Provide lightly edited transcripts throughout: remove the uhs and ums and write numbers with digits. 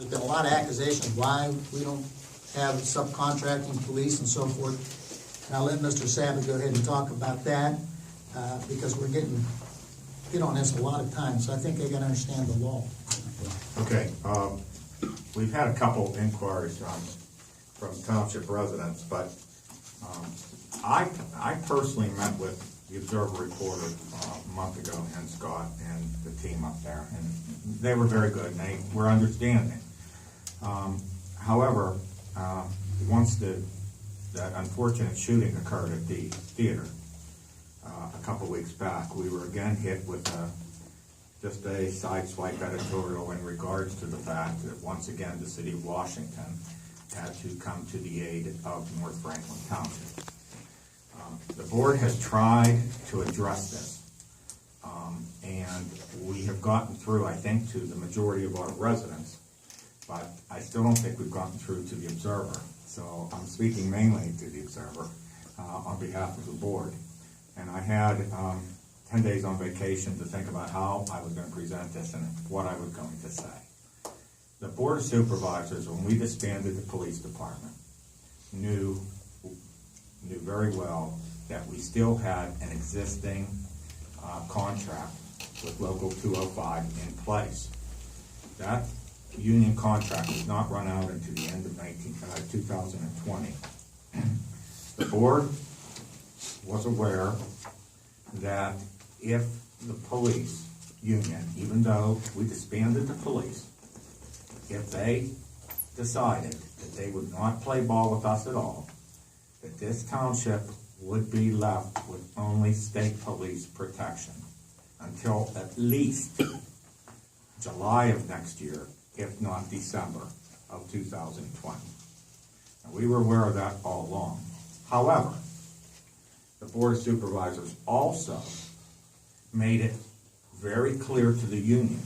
been a lot of accusations why we don't have subcontracting police and so forth. And I'll let Mr. Sabbath go ahead and talk about that, because we're getting hit on this a lot of times, so I think they gotta understand the law. Okay, we've had a couple inquiries from township residents, but I personally met with the Observer reporter a month ago, and Scott and the team up there, and they were very good, and they were understanding. However, once that unfortunate shooting occurred at the theater a couple weeks back, we were again hit with just a sideswipe editorial in regards to the fact that once again the city of Washington had to come to the aid of North Franklin Township. The board has tried to address this, and we have gotten through, I think, to the majority of our residents, but I still don't think we've gotten through to the Observer. So I'm speaking mainly to the Observer on behalf of the board. And I had 10 days on vacation to think about how I was going to present this and what I was going to say. The Board of Supervisors, when we disbanded the police department, knew very well that we still had an existing contract with Local 205 in place. That union contract does not run out until the end of 2020. The board was aware that if the police union, even though we disbanded the police, if they decided that they would not play ball with us at all, that this township would be left with only state police protection until at least July of next year, if not December of 2020. And we were aware of that all along. However, the Board of Supervisors also made it very clear to the union,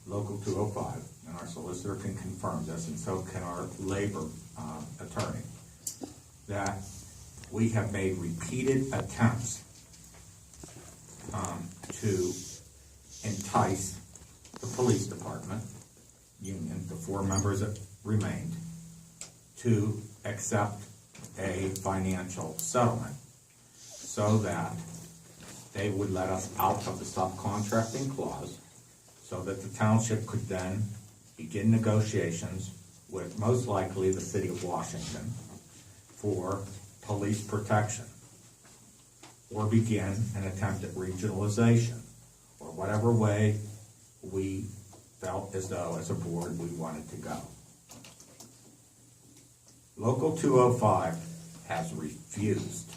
Local 205, and our solicitor can confirm this, and so can our labor attorney, that we have made repeated attempts to entice the police department union, the 4 members that remained, to accept a financial settlement so that they would let us out of the subcontracting clause so that the township could then begin negotiations with most likely the city of Washington for police protection, or begin an attempt at regionalization, or whatever way we felt as though as a board we wanted to go. Local 205 has refused,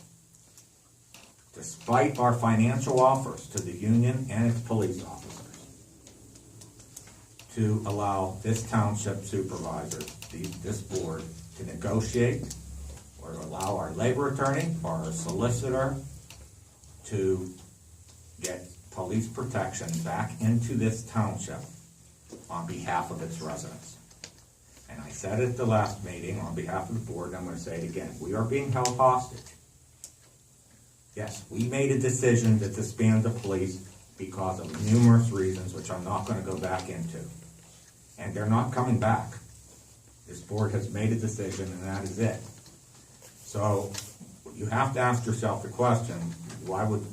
despite our financial offers to the union and its police officers, to allow this township supervisor, this board, to negotiate or to allow our labor attorney or our solicitor to get police protection back into this township on behalf of its residents. And I said at the last meeting on behalf of the board, and I'm going to say it again, we are being held hostage. Yes, we made a decision to disband the police because of numerous reasons, which I'm not going to go back into. And they're not coming back. This board has made a decision, and that is it. So you have to ask yourself the question, why would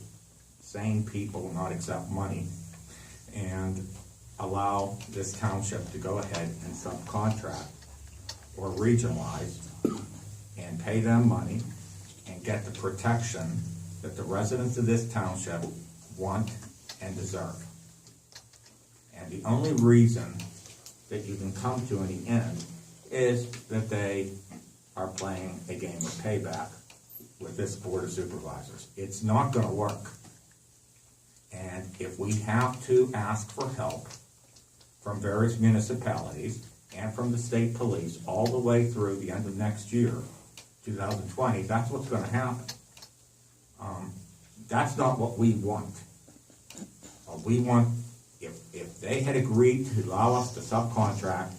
sane people not accept money and allow this township to go ahead and subcontract or regionalize and pay them money and get the protection that the residents of this township want and deserve? And the only reason that you can come to any end is that they are playing a game of payback with this Board of Supervisors. It's not going to work. And if we have to ask for help from various municipalities and from the state police all the way through the end of next year, 2020, that's what's going to happen. That's not what we want. We want, if they had agreed to allow us to subcontract,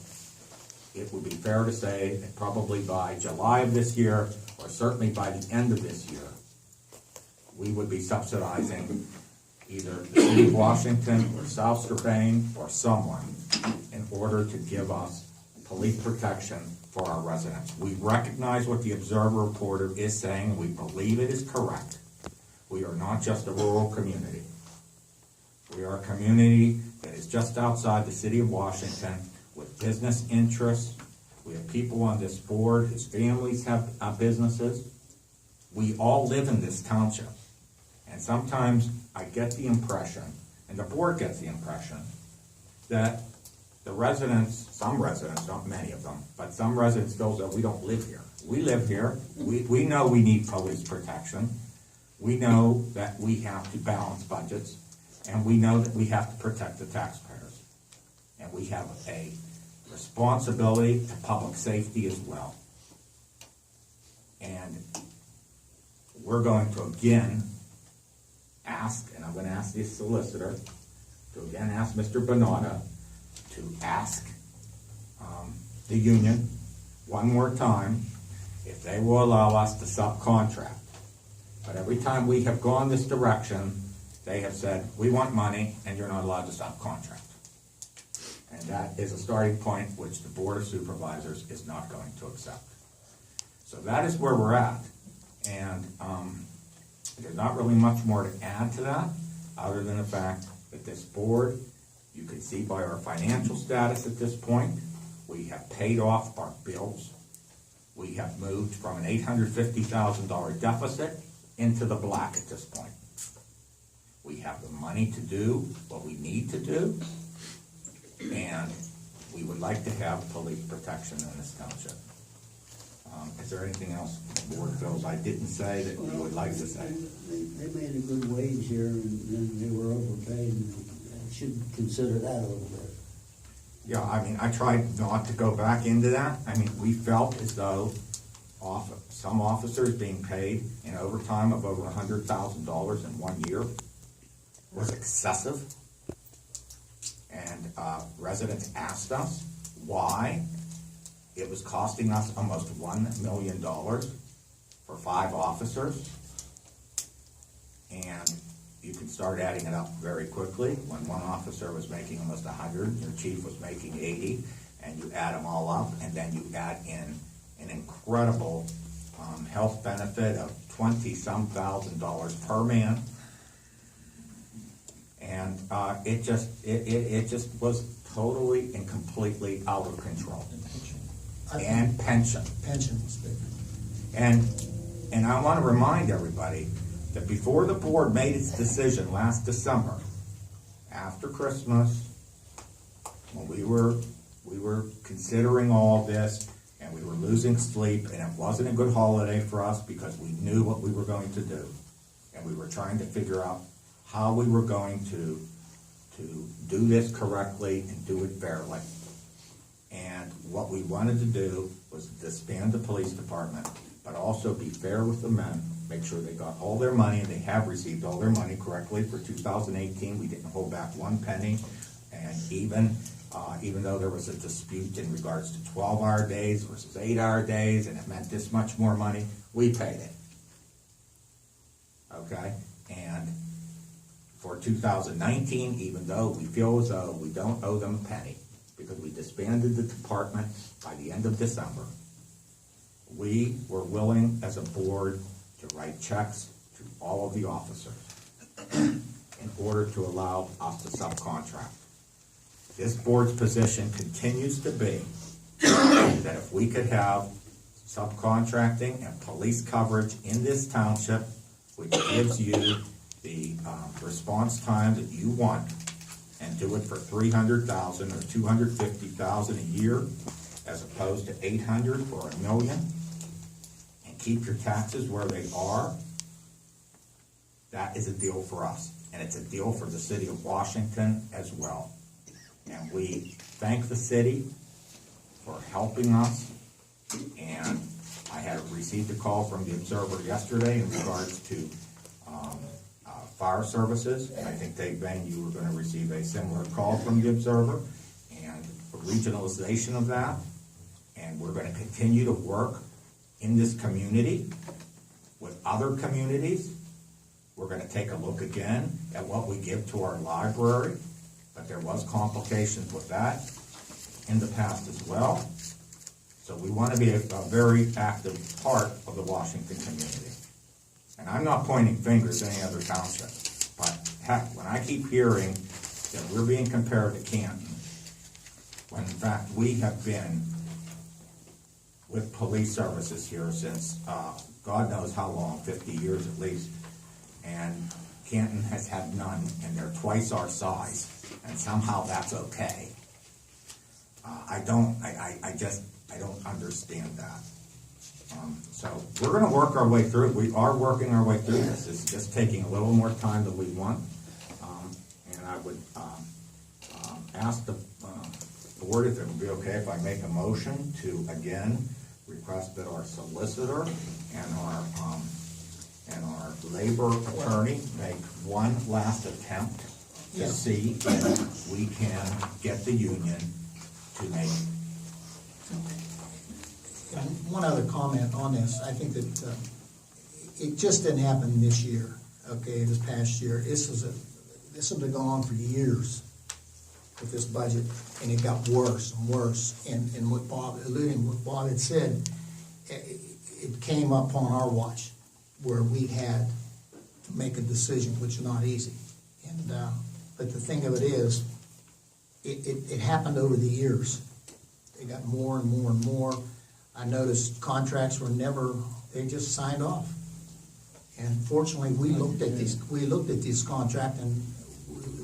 it would be fair to say that probably by July of this year, or certainly by the end of this year, we would be subsidizing either the city of Washington or South Strabane or someone in order to give us police protection for our residents. We recognize what the Observer reporter is saying, and we believe it is correct. We are not just a rural community. We are a community that is just outside the city of Washington with business interests. We have people on this board whose families have businesses. We all live in this township. And sometimes I get the impression, and the board gets the impression, that the residents, some residents, not many of them, but some residents feel that we don't live here. We live here. We know we need police protection. We know that we have to balance budgets, and we know that we have to protect the taxpayers. And we have a responsibility to public safety as well. And we're going to again ask, and I'm going to ask the solicitor to again ask Mr. Bonata to ask the union one more time if they will allow us to subcontract. But every time we have gone this direction, they have said, we want money and you're not allowed to subcontract. And that is a starting point which the Board of Supervisors is not going to accept. So that is where we're at. And there's not really much more to add to that, other than the fact that this board, you can see by our financial status at this point, we have paid off our bills. We have moved from an $850,000 deficit into the black at this point. We have the money to do what we need to do, and we would like to have police protection in this township. Is there anything else the board feels I didn't say that you would like to say? They made a good wage here, and then they were overpaid, and I should consider that a little bit. Yeah, I mean, I tried not to go back into that. I mean, we felt as though some officers being paid in overtime of over $100,000 in 1 year was excessive. And residents asked us why it was costing us almost $1 million for 5 officers. And you can start adding it up very quickly. When one officer was making almost 100, your chief was making 80, and you add them all up, and then you add in an incredible health benefit of $20-some thousand per man. And it just was totally and completely out of control. And pension. Pension was big. And I want to remind everybody that before the board made its decision last December, after Christmas, when we were considering all this, and we were losing sleep, and it wasn't a good holiday for us because we knew what we were going to do, and we were trying to figure out how we were going to do this correctly and do it fairly. And what we wanted to do was disband the police department, but also be fair with the men, make sure they got all their money, and they have received all their money correctly for 2018. We didn't hold back one penny, and even though there was a dispute in regards to 12-hour days versus 8-hour days, and it meant this much more money, we paid it. Okay? And for 2019, even though we feel as though we don't owe them a penny, because we disbanded the department by the end of December, we were willing as a board to write checks to all of the officers in order to allow us to subcontract. This board's position continues to be that if we could have subcontracting and police coverage in this township, which gives you the response time that you want, and do it for $300,000 or $250,000 a year, as opposed to $800,000 or $1 million, and keep your taxes where they are, that is a deal for us, and it's a deal for the city of Washington as well. And we thank the city for helping us, and I had received a call from the Observer yesterday in regards to fire services, and I think, Dave Bain, you were going to receive a similar call from the Observer, and a regionalization of that, and we're going to continue to work in this community with other communities. We're going to take a look again at what we give to our library, but there was complications with that, in the past as well. So we want to be a very active part of the Washington community. And I'm not pointing fingers at any other township, but heck, when I keep hearing that we're being compared to Canton, when in fact we have been with police services here since God knows how long, 50 years at least, and Canton has had none, and they're twice our size, and somehow that's okay. I don't understand that. So we're going to work our way through it. We are working our way through this. It's just taking a little more time than we want. And I would ask the board if it would be okay if I make a motion to again request that our solicitor and our labor attorney make one last attempt to see if we can get the union to make. One other comment on this. I think that it just didn't happen this year, okay, this past year. This has been going on for years with this budget, and it got worse and worse. And what Bob, alluding what Bob had said, it came up on our watch where we had to make a decision, which is not easy. And but the thing of it is, it happened over the years. They got more and more and more. I noticed contracts were never, they just signed off. And fortunately, we looked at these contracts and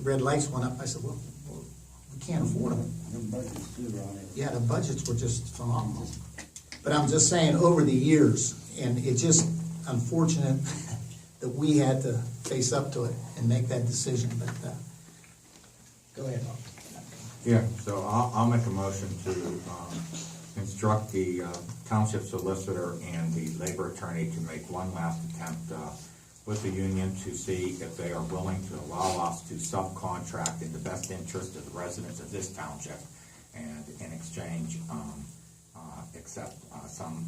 red lights went up. I said, well, we can't afford them. The budget's too, Ronnie. Yeah, the budgets were just phenomenal. But I'm just saying, over the years, and it's just unfortunate that we had to face up to it and make that decision. But go ahead, Bob. Yeah, so I'll make a motion to instruct the township solicitor and the labor attorney to make one last attempt with the union to see if they are willing to allow us to subcontract in the best interest of the residents of this township, and in exchange accept some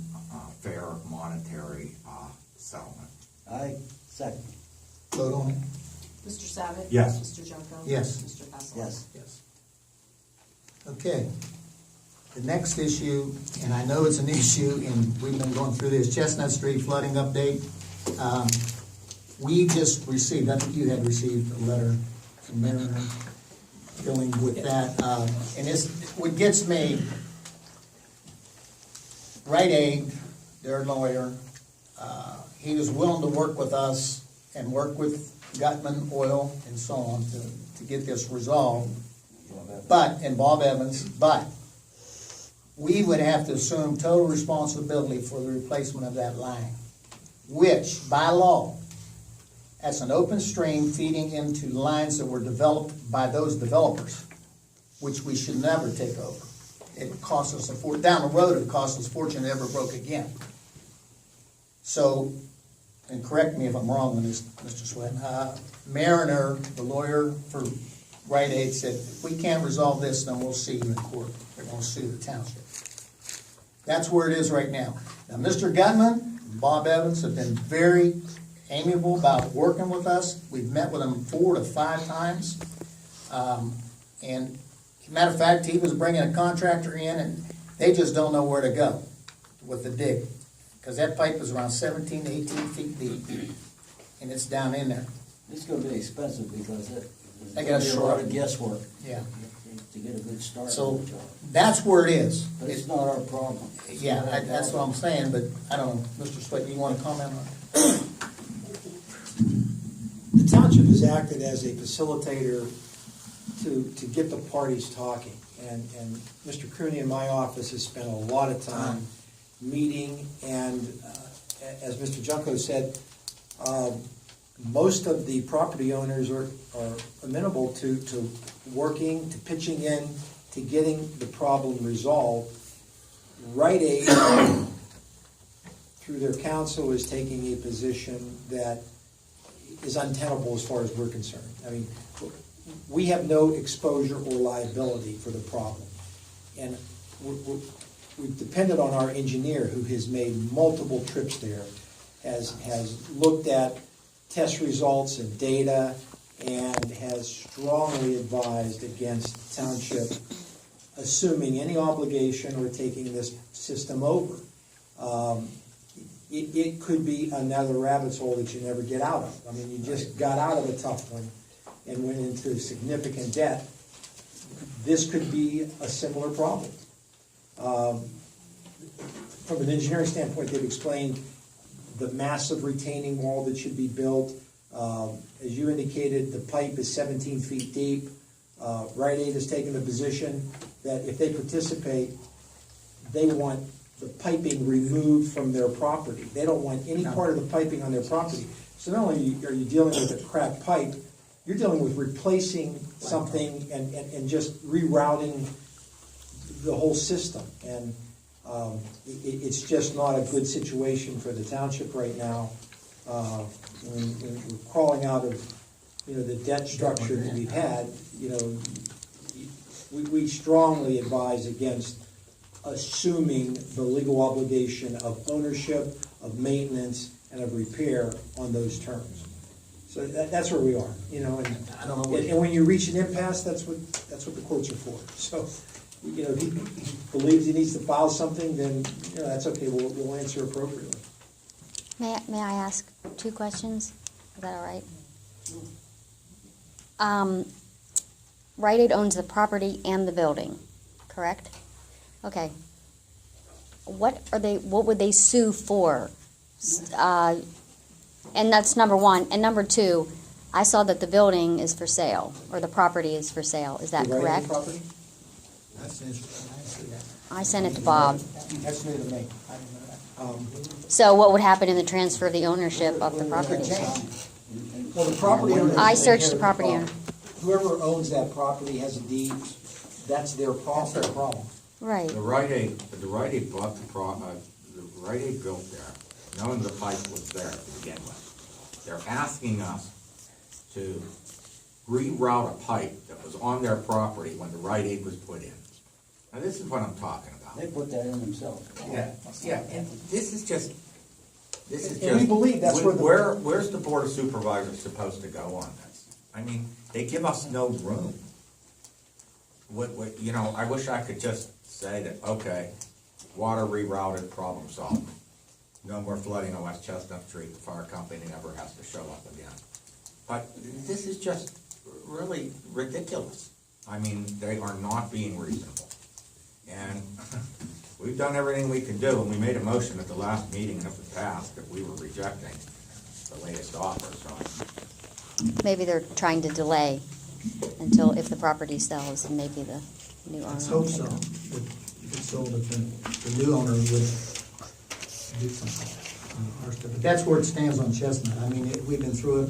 fair monetary settlement. I second. Vote on it. Mr. Savick? Yes. Mr. Junko? Yes. Mr. Passell? Yes. Yes. Okay. The next issue, and I know it's an issue, and we've been going through this, Chestnut Street flooding update. We just received, I think you had received a letter from Mariner dealing with that. And it's, what gets me, Rite Aid, their lawyer, he was willing to work with us and work with Gutman Oil and so on to get this resolved. But, and Bob Evans, but we would have to assume total responsibility for the replacement of that line, which, by law, that's an open stream feeding into lines that were developed by those developers, which we should never take over. It costs us down the road, it costs us a fortune if it ever broke again. So, and correct me if I'm wrong on this, Mr. Sweat, Mariner, the lawyer for Rite Aid, said, if we can't resolve this, then we'll see you in court. They're going to sue the township. That's where it is right now. Now, Mr. Gutman and Bob Evans have been very amiable about working with us. We've met with them 4 to 5 times. And matter of fact, he was bringing a contractor in, and they just don't know where to go with the dig. Because that pipe is around 17 to 18 feet deep, and it's down in there. It's gonna be expensive because They there's gotta gonna be a lot short. of guesswork. Yeah. To get a good start So on the job. that's where it is. But it's not our problem. Yeah, that's what I'm saying, but I don't know, Mr. Sweat, do you want to comment on it? The township has acted as a facilitator to get the parties talking. And Mr. Cooney in my office has spent a lot of time meeting, and as Mr. Junko said, most of the property owners are amenable to working, to pitching in, to getting the problem resolved. Rite Aid, through their counsel, is taking a position that is untenable as far as we're concerned. I mean, we have no exposure or liability for the problem. And we've depended on our engineer, who has made multiple trips there, has looked at test results and data, and has strongly advised against township assuming any obligation or taking this system over. It could be another rabbit's hole that you never get out of. I mean, you just got out of a tough one and went into significant debt. This could be a similar problem. From an engineering standpoint, they've explained the massive retaining wall that should be built. As you indicated, the pipe is 17 feet deep. Rite Aid has taken the position that if they participate, they want the piping removed from their property. They don't want any part of the piping on their property. So not only are you dealing with a cracked pipe, you're dealing with replacing something and just rerouting the whole system. And it's just not a good situation for the township right now. When we're crawling out of, the debt structure that we've had, we strongly advise against assuming the legal obligation of ownership, of maintenance, and of repair on those terms. So that's where we are, and I don't know. and when you reach an impasse, that's what the courts are for. So, if he believes he needs to file something, then that's okay. We'll answer appropriately. May I ask 2 questions? Is that all right? Rite Aid owns the property and the building, correct? Okay. What would they sue for? And that's number 1. And number 2, I saw that the building is for sale, or the property is for sale. Is that The Rite Aid correct? property? That's interesting, I see that. I sent it to Bob. That's new to me. I didn't know that. So what would happen in the transfer of the ownership of the property? Well, the property owner. I searched the property owner. Whoever owns that property has a deed. That's their problem. That's their problem. Right. The Rite Aid bought the Rite Aid built there, knowing the pipe was there to begin with. They're asking us to reroute a pipe that was on their property when the Rite Aid was put in. Now, this is what I'm talking about. They put that in themselves. Yeah, and this is just. And we believe that's where Where's the Board of Supervisors supposed to go on this? I mean, they give us no room. I wish I could just say that, okay, water rerouted, problem solved. No more flooding on West Chestnut Street, the fire company never has to show up again. But this is just really ridiculous. I mean, they are not being reasonable. And we've done everything we can do, and we made a motion at the last meeting, and if it passed, that we were rejecting the latest offer, so. Maybe they're trying to delay until if the property sells, and maybe the new owner. Let's will hope take so. it. If it's sold, if the new owner would do something. But that's where it stands on Chestnut. I mean, we've been through it.